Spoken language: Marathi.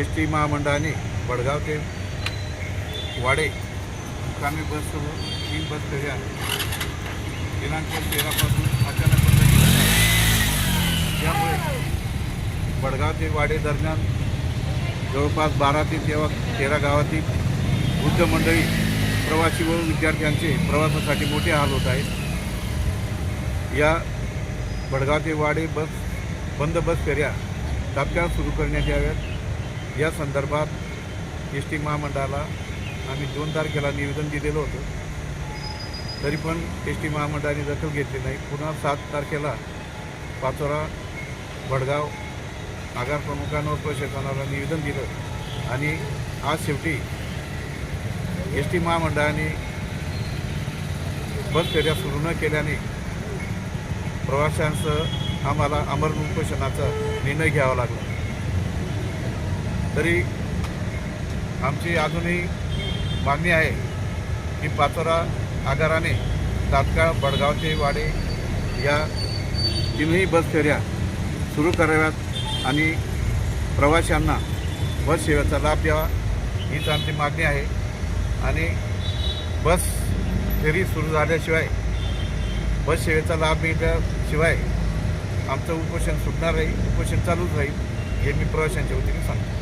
एस टी महामंडळाने वडगाव ते वाडे मुक्कामी बससह 3 बस फेऱ्या दिनांक 13 पासून अचानक बंद केल्या आहेत। त्यामुळे वडगाव ते वाडे दरम्यान जवळपास 12 ते 13 गावातील वृद्ध मंडळी, प्रवासी व विद्यार्थ्यांचे प्रवासासाठी मोठे हाल होत आहेत। या वडगाव ते वाडे बंद बस फेऱ्या तात्काळ सुरू करण्यात याव्यात। या संदर्भात एस टी महामंडळाला आम्ही 2 तारखेला निवेदन दिलेलं होतं, तरी पण एस टी महामंडळाने दखल घेतली नाही। पुन्हा 7 तारखेला पाचोरा वडगाव आगार प्रमुखांवर प्रशासनाला निवेदन दिलं आणि आज शेवटी एस टी महामंडळाने बस फेऱ्या सुरू न केल्याने प्रवाशांसह आम्हाला आमरण उपोषणाचा निर्णय घ्यावा लागला। तरी आमची अजूनही मागणी आहे की पाचोरा आगाराने तात्काळ वडगाव ते वाडे या 3ही बस फेऱ्या सुरू कराव्यात आणि प्रवाशांना बस सेवेचा लाभ द्यावा, हीच आमची मागणी आहे। आणि बस फेरी सुरू झाल्याशिवाय, बस सेवेचा लाभ मिळाल्याशिवाय आमचं उपोषण सुटणार नाही, उपोषण चालूच राहील, हे मी प्रवाशांच्या वतीने सांगतो।